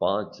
5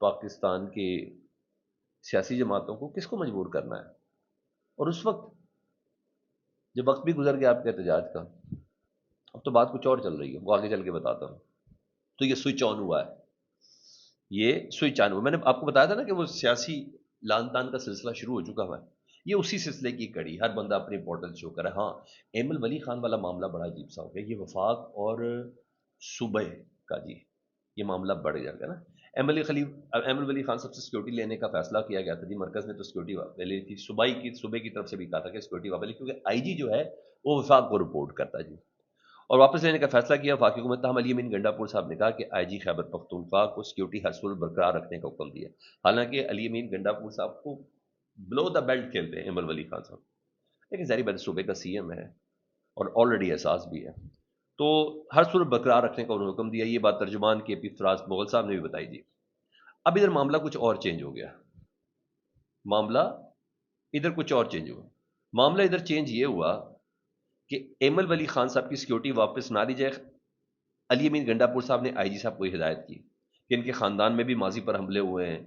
پاکستان کے سیاسی جماعتوں کو کس کو مجبور کرنا ہے؟ اور اس وقت جب وقت بھی گزر گیا آپ کے احتجاج کا، اب تو بات کچھ اور چل رہی ہے، وہ آگے چل کے بتاتا ہوں۔ تو یہ سوئچ آن ہوا ہے، یہ سوئچ آن ہوا، میں نے آپ کو بتایا تھا نا کہ وہ سیاسی لان تان کا سلسلہ شروع ہو چکا ہوا ہے، یہ اسی سلسلے کی کڑی، ہر بندہ اپنی امپورٹنس شو کر رہا ہے۔ ہاں، ایمل ولی خان والا معاملہ بڑا عجیب سا ہو گیا، یہ وفاق اور صوبہ کا جی یہ معاملہ بڑھ جائے گا نا۔ ایم ایل ولی خان صاحب سے سیکورٹی لینے کا فیصلہ کیا گیا تھا جی، مرکز نے تو سیکورٹی واپس لی تھی، صوبے کی طرف سے بھی کہا تھا کہ سیکورٹی واپس لی، کیونکہ آئی جی جو ہے وہ وفاق کو رپورٹ کرتا ہے جی، اور واپس لینے کا فیصلہ کیا وفاقی حکومت۔ تاہم علی امین گنڈا پور صاحب نے کہا کہ آئی جی خیبر پختونخوا کو سیکورٹی ہر صورت برقرار رکھنے کا حکم دیا، حالانکہ علی امین گنڈا پور صاحب کو بلو دا بیلٹ کھیلتے ہیں ایم ایل ولی خان صاحب، لیکن ظاہری بات ہے صوبے کا سی ایم ہے اور آلریڈی احساس بھی ہے، تو ہر صورت برقرار رکھنے کا انہوں نے حکم دیا۔ یہ بات ترجمان کے پی فراز مغل صاحب نے بھی بتائی جی۔ اب ادھر معاملہ کچھ اور چینج ہو گیا، معاملہ ادھر کچھ اور چینج ہوا، معاملہ ادھر چینج یہ ہوا کہ ایمل ولی خان صاحب کی سیکورٹی واپس نہ لی جائے۔ علی امین گنڈا پور صاحب نے آئی جی صاحب کو ہدایت کی کہ ان کے خاندان میں بھی ماضی پر حملے ہوئے ہیں،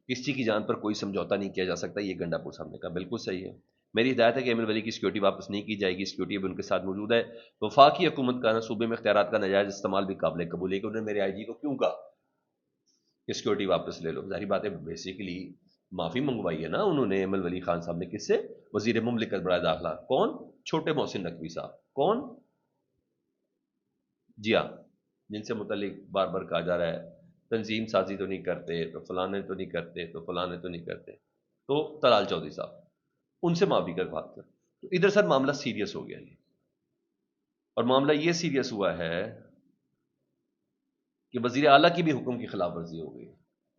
کسی کی جان پر کوئی سمجھوتا نہیں کیا جا سکتا، یہ گنڈا پور صاحب نے کہا بالکل صحیح ہے، میری ہدایت ہے کہ ایمل ولی کی سیکورٹی واپس نہیں کی جائے گی، سیکورٹی اب ان کے ساتھ موجود ہے۔ وفاقی حکومت کا صوبے میں اختیارات کا ناجائز استعمال بھی قابل قبول ہے کہ انہوں نے میرے آئی جی کو کیوں کہا کہ سیکورٹی واپس لے لو، ظاہری بات ہے بیسیکلی معافی منگوائی ہے نا انہوں نے ایمل ولی خان صاحب نے، کس سے؟ وزیر مملکت برائے داخلہ، کون؟ چھوٹے محسن نقوی صاحب، کون؟ جی ہاں، جن سے متعلق بار بار کہا جا رہا ہے تنظیم سازی تو نہیں کرتے، تو فلانے تو نہیں کرتے، تو فلانے تو نہیں کرتے، تو طلال چودھری صاحب ان سے معافی کر بات کر، تو ادھر سر معاملہ سیریس ہو گیا جی، اور معاملہ یہ سیریس ہوا ہے کہ وزیر اعلیٰ کی بھی حکم کی خلاف ورزی ہو گئی،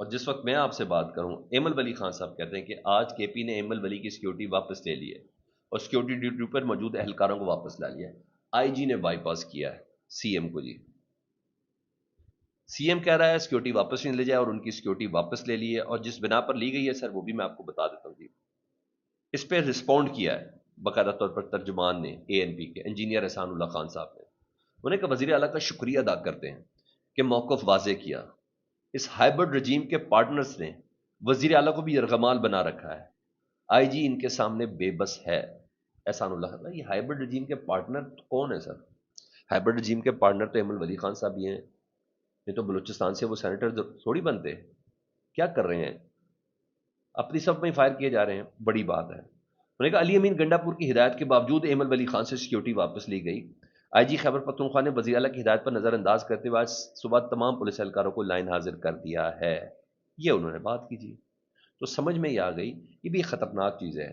اور جس وقت میں آپ سے بات کروں ایمل ولی خان صاحب کہتے ہیں کہ آج کے پی نے ایمل ولی کی سیکورٹی واپس لے لی ہے اور سیکورٹی ڈیوٹی پر موجود اہلکاروں کو واپس لا لیا ہے، آئی جی نے بائی پاس کیا ہے سی ایم کو جی، سی ایم کہہ رہا ہے سیکورٹی واپس نہیں لے جائے اور ان کی سیکورٹی واپس لے لی ہے، اور جس بنا پر لی گئی ہے سر وہ بھی میں آپ کو بتا دیتا ہوں جی۔ اس پہ رسپونڈ کیا ہے باقاعدہ طور پر ترجمان نے، اے این پی کے انجینئر احسان اللہ خان صاحب نے، انہوں نے کہا وزیر اعلیٰ کا شکریہ ادا کرتے ہیں کہ موقف واضح کیا، اس ہائبرڈ رجیم کے پارٹنرز نے وزیر اعلیٰ کو بھی یرغمال بنا رکھا ہے، آئی جی ان کے سامنے بے بس ہے۔ احسان اللہ خان، یہ ہائبرڈ رجیم کے پارٹنر کون ہے سر؟ ہائبرڈ رجیم کے پارٹنر تو ایم ولی خان صاحب بھی ہیں، یہ تو بلوچستان سے وہ سینیٹر تھوڑی بنتے، کیا کر رہے ہیں؟ اپنی سب میں فائر کیے جا رہے ہیں، بڑی بات ہے۔ انہوں نے کہا علی امین گنڈا پور کی ہدایت کے باوجود ایمل ولی خان سے سیکورٹی واپس لی گئی، آئی جی خیبر پختونخوا نے وزیر اعلیٰ کی ہدایت پر نظر انداز کرتے ہوئے آج صبح تمام پولیس اہلکاروں کو لائن حاضر کر دیا ہے، یہ انہوں نے بات کی جی، تو سمجھ میں یہ آ گئی یہ بھی خطرناک چیز ہے،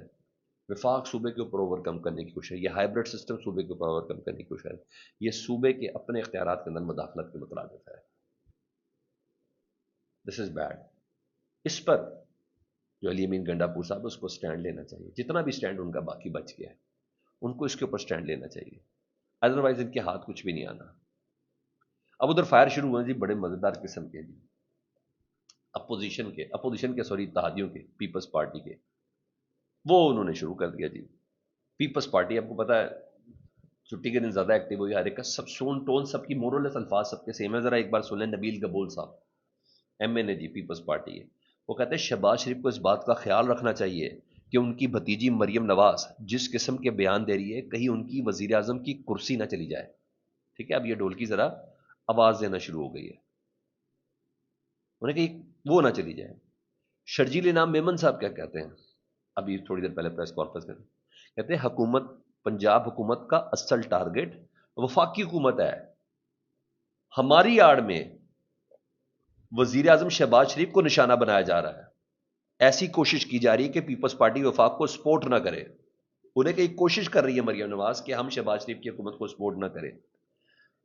وفاق صوبے کے اوپر اوور کم کرنے کی کوشش ہے، یہ ہائبرڈ سسٹم صوبے کے اوپر اوور کم کرنے کی کوشش ہے، یہ صوبے کے اپنے اختیارات کے اندر مداخلت کے مترادف ہے، دس از بیڈ۔ اس پر جو علی امین گنڈا پور صاحب اس کو سٹینڈ لینا چاہیے، جتنا بھی سٹینڈ ان کا باقی بچ گیا ہے ان کو اس کے اوپر سٹینڈ لینا چاہیے، ادروائز ان کے ہاتھ کچھ بھی نہیں آنا۔ اب ادھر فائر شروع ہوئے جی بڑے مزیدار قسم کے جی، اپوزیشن کے سوری اتحادیوں کے، پیپلز پارٹی کے، وہ انہوں نے شروع کر دیا جی۔ پیپلز پارٹی آپ کو پتا ہے چھٹی کے دن زیادہ ایکٹیو ہوئی، ہر ایک کا سب ٹون سب کی مورلس الفاظ سب کے سیم ہے، ذرا ایک بار سن لیں نبیل گبول صاحب، ایم این اے جی، پیپلز پارٹی ہے، وہ کہتے ہیں شہباز شریف کو اس بات کا خیال رکھنا چاہیے کہ ان کی بھتیجی مریم نواز جس قسم کے بیان دے رہی ہے کہیں ان کی وزیر اعظم کی کرسی نہ چلی جائے، ٹھیک ہے؟ اب یہ ڈھولکی ذرا آواز دینا شروع ہو گئی ہے، انہیں کہ وہ نہ چلی جائے۔ شرجیل انعام میمن صاحب کیا کہتے ہیں، ابھی تھوڑی دیر پہلے پریس کانفرنس کرتے کہتے ہیں حکومت پنجاب حکومت کا اصل ٹارگٹ وفاقی حکومت ہے، ہماری آڑ میں وزیر اعظم شہباز شریف کو نشانہ بنایا جا رہا ہے، ایسی کوشش کی جا رہی ہے کہ پیپلز پارٹی وفاق کو سپورٹ نہ کرے، انہیں کہ ایک کوشش کر رہی ہے مریم نواز کہ ہم شہباز شریف کی حکومت کو سپورٹ نہ کریں،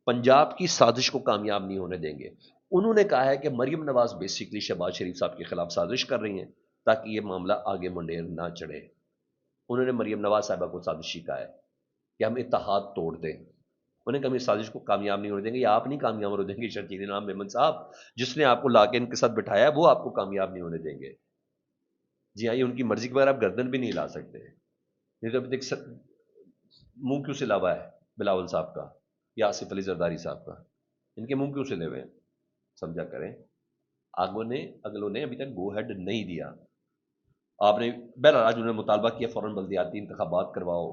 پنجاب کی سازش کو کامیاب نہیں ہونے دیں گے۔ انہوں نے کہا ہے کہ مریم نواز بیسیکلی شہباز شریف صاحب کے خلاف سازش کر رہی ہیں تاکہ یہ معاملہ آگے منڈیر نہ چڑھے، انہوں نے مریم نواز صاحبہ کو سازشی کہا ہے کہ ہم اتحاد توڑ دیں، انہیں کہ ہم اس سازش کو کامیاب نہیں ہونے دیں گے، یا آپ نہیں کامیاب ہونے دیں گے شرجیل انعام میمن صاحب، جس نے آپ کو لا کے ان کے ساتھ بٹھایا ہے وہ آپ کو کامیاب نہیں ہونے دیں گے۔ جی ہاں، یہ ان کی مرضی کے بغیر آپ گردن بھی نہیں لا سکتے، نہیں تو ابھی تک منہ کیوں سے لاوا ہے بلاول صاحب کا یا آصف علی زرداری صاحب کا، ان کے منہ کیوں سے لے ہوئے ہیں، سمجھا کریں۔ اگلوں نے ابھی تک گو ہیڈ نہیں دیا. آپ نے بہرحال آج انہوں نے مطالبہ کیا فوراً بلدیاتی انتخابات کرواؤ.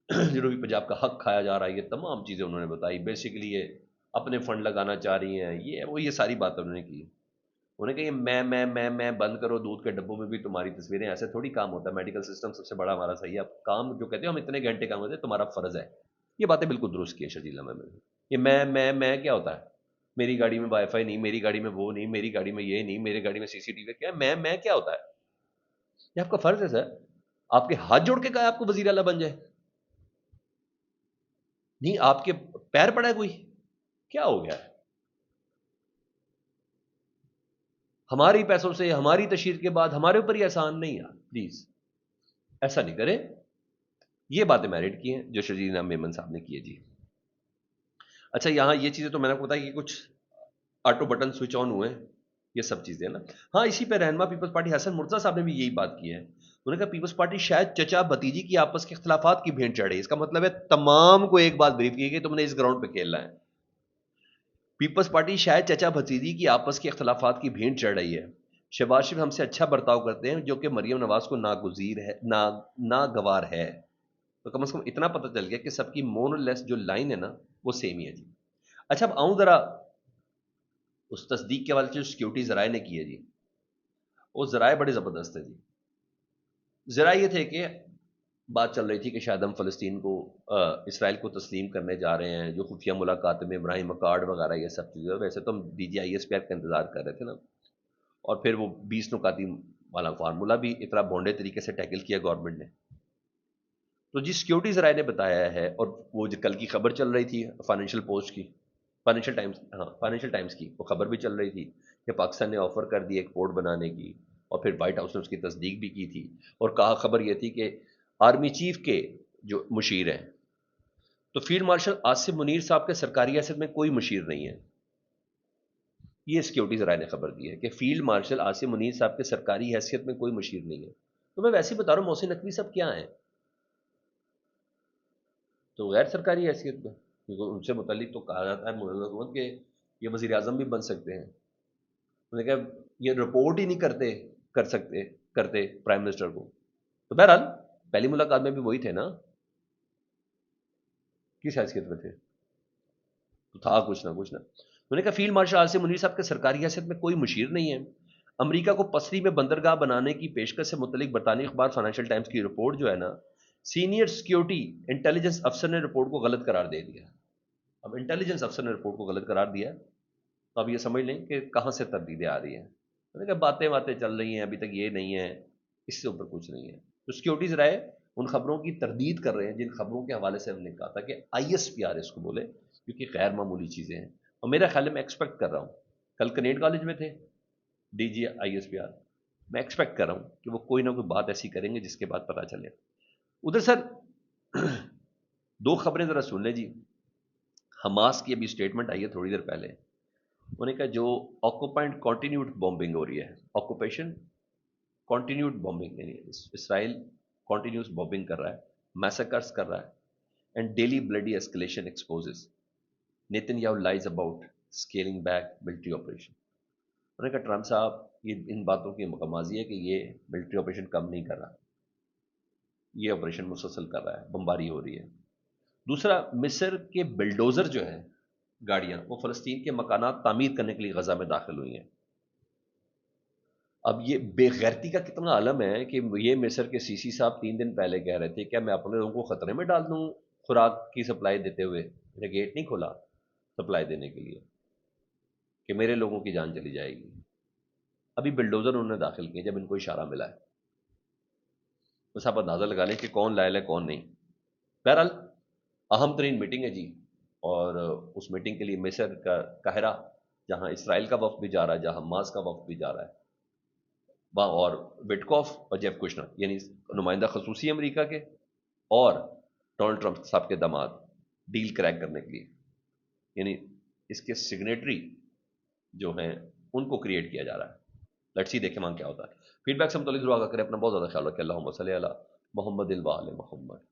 جنوبی پنجاب کا حق کھایا جا رہا ہے، یہ تمام چیزیں انہوں نے بتائی. بیسیکلی یہ اپنے فنڈ لگانا چاہ رہی ہیں، یہ ساری باتیں انہوں نے کی. انہوں نے کہا یہ میں بند کرو، دودھ کے ڈبوں میں بھی تمہاری تصویریں. ایسے تھوڑی کام ہوتا ہے. میڈیکل سسٹم سب سے بڑا ہمارا صحیح ہے. اب کام جو کہتے ہیں ہم اتنے گھنٹے کام ہوتے ہیں، تمہارا فرض ہے. یہ باتیں بالکل درست کی ہے شرجیل احمد نے. یہ میں کیا ہوتا ہے؟ میری گاڑی میں وائی فائی نہیں، میری گاڑی میں وہ نہیں، میری گاڑی میں یہ نہیں، میری گاڑی میں سی سی ٹی وی. کیا میں کیا ہوتا ہے؟ یہ آپ کا فرض ہے سر. آپ کے ہاتھ جوڑ کے کہا آپ کو وزیر اعلیٰ بن جائے؟ نہیں، آپ کے پیر پڑا ہے کوئی؟ کیا ہو گیا ہے؟ ہماری پیسوں سے ہماری تشہیر کے بعد ہمارے اوپر یہ احسان نہیں ہے. پلیز ایسا نہیں کریں. یہ باتیں میرٹ کی ہیں جو شرجیل احمد میمن صاحب نے کی ہے. جی اچھا، یہاں یہ چیزیں تو میں نے آپ کو بتایا کہ کچھ آٹو بٹن سوئچ آن ہوئے ہیں، یہ سب چیزیں نا. ہاں، اسی پہ رہنما پیپلز پارٹی حسن مرتضیٰ صاحب نے بھی یہی بات کی ہے. انہوں نے کہا پیپلز پارٹی شاید چچا بھتیجی کی آپس کے اختلافات کی بھینٹ چڑھ رہی ہے. اس کا مطلب ہے تمام کو ایک بات بریف کی کہ تم نے اس گراؤنڈ پہ کھیلنا ہے. پیپلز پارٹی شاید چچا بھتیجی کی آپس کے اختلافات کی بھینٹ چڑھ رہی ہے. شہباز شریف ہم سے اچھا برتاؤ کرتے ہیں جو کہ مریم نواز کو ناگزیر ہے، ناگوار ہے. تو کم از کم اتنا پتہ چل گیا کہ سب کی مور لیس جو لائن ہے نا وہ سیم ہی ہے. جی اچھا، اب آؤں ذرا اس تصدیق کے حوالے سے جو سیکیورٹی ذرائع نے کی ہے. جی وہ ذرائع بڑے زبردست ہے. جی ذرائع یہ تھے کہ بات چل رہی تھی کہ شاید ہم فلسطین کو اسرائیل کو تسلیم کرنے جا رہے ہیں، جو خفیہ ملاقات میں ابراہیم اکارڈ وغیرہ یہ سب چیزیں. ویسے تو ہم D G I S P R کا انتظار کر رہے تھے نا، اور پھر وہ 20 نکاتی والا فارمولا بھی اتنا بھونڈے طریقے سے ٹیکل کیا گورنمنٹ نے. تو جی سیکیورٹی ذرائع نے بتایا ہے، اور وہ جو کل کی خبر چل رہی تھی فائنینشیل پوسٹ کی، فائنینشیل ٹائمز کی وہ خبر بھی چل رہی تھی کہ پاکستان نے آفر کر دی ایک پورٹ بنانے کی، اور پھر وائٹ ہاؤس نے اس کی تصدیق بھی کی تھی. اور کہا خبر یہ تھی کہ آرمی چیف کے جو مشیر ہیں، تو فیلڈ مارشل آصف منیر صاحب کے سرکاری حیثیت میں کوئی مشیر نہیں ہے. یہ سیکیورٹی ذرائع نے خبر دی ہے کہ فیلڈ مارشل آصف منیر صاحب کے سرکاری حیثیت میں کوئی مشیر نہیں ہے. تو میں ویسے ہی بتا رہا ہوں محسن نقوی صاحب کیا ہیں، تو غیر سرکاری حیثیت میں، کیونکہ ان سے متعلق تو کہا جاتا ہے مولانا حکومت کہ یہ وزیر اعظم بھی بن سکتے ہیں. انہوں نے کہا یہ رپورٹ ہی نہیں کرتے پرائم منسٹر کو. تو بہرحال پہلی ملاقات میں بھی وہی تھے نا، کس حیثیت میں تھے؟ تو تھا کچھ نہ کچھ نا. انہوں نے کہا فیلڈ مارشل آصف منیر صاحب کے سرکاری حیثیت میں کوئی مشیر نہیں ہے. امریکہ کو پسری میں بندرگاہ بنانے کی پیشکش سے متعلق برطانوی اخبار فائنینشیل ٹائمز کی رپورٹ جو ہے نا، سینئر سیکیورٹی انٹیلیجنس افسر نے رپورٹ کو غلط قرار دے دیا. اب انٹیلیجنس افسر نے رپورٹ کو غلط قرار دیا، تو اب یہ سمجھ لیں کہ کہاں سے تردیدیں آ رہی ہیں. میں نے کہا باتیں چل رہی ہیں، ابھی تک یہ نہیں ہے، اس سے اوپر کچھ نہیں ہے. تو سیکیورٹی ذرائع ان خبروں کی تردید کر رہے ہیں جن خبروں کے حوالے سے ہم نے کہا تھا کہ آئی ایس پی آر اس کو بولے، کیونکہ غیر معمولی چیزیں ہیں. اور میرا خیال ہے، میں ایکسپیکٹ کر رہا ہوں، کل کنیٹ کالج میں تھے D G I S P R, میں ایکسپیکٹ کر رہا ہوں کہ وہ کوئی نہ کوئی بات ایسی کریں گے جس کے بعد پتہ چلے. ادھر سر دو خبریں ذرا سن لیں. جی حماس کی ابھی اسٹیٹمنٹ آئی ہے تھوڑی دیر پہلے. انہوں نے کہا جو آکوپائنٹ کنٹینیوڈ بومبنگ ہو رہی ہے، آکوپیشن کنٹینیوڈ بومبنگ، یعنی اسرائیل کنٹینیوس بومبنگ کر رہا ہے، میسیکرز کر رہا ہے، and daily bloody escalation exposes Nitin Yahoo لائز about scaling back military operation. انہوں نے کہا ٹرمپ صاحب یہ ان باتوں کی مغمازی ہے کہ یہ ملٹری آپریشن کم نہیں کر رہا، یہ آپریشن مسلسل کر رہا ہے، بمباری ہو رہی ہے. دوسرا، مصر کے بلڈوزر جو ہیں گاڑیاں، وہ فلسطین کے مکانات تعمیر کرنے کے لیے غزہ میں داخل ہوئی ہیں. اب یہ بے غیرتی کا کتنا عالم ہے کہ یہ مصر کے سی سی صاحب 3 دن پہلے کہہ رہے تھے کیا میں اپنے لوگوں کو خطرے میں ڈال دوں خوراک کی سپلائی دیتے ہوئے. میں نے گیٹ نہیں کھولا سپلائی دینے کے لیے کہ میرے لوگوں کی جان چلی جائے گی. ابھی بلڈوزر انہوں نے داخل کیے جب ان کو اشارہ ملا ہے. بس آپ اندازہ لگا لیں کہ کون لائل ہے کون نہیں. بہرحال اہم ترین میٹنگ ہے. جی اور اس میٹنگ کے لیے مصر کا قاہرہ، جہاں اسرائیل کا وفد بھی جا رہا ہے، جہاں حماس کا وفد بھی جا رہا ہے، وہاں اور وٹکوف اور جیف کشنر یعنی نمائندہ خصوصی امریکہ کے اور ڈونلڈ ٹرمپ صاحب کے داماد ڈیل کریک کرنے کے لیے، یعنی اس کے سگنیٹری جو ہیں ان کو کریٹ کیا جا رہا ہے. لیٹس سی دیکھیں وہاں کیا ہوتا ہے. فیڈ بیک سے متعلق ضرور آگاہ کریں. اپنا بہت زیادہ خیال رکھیں. اللہم صلی علی محمد و آل محمد.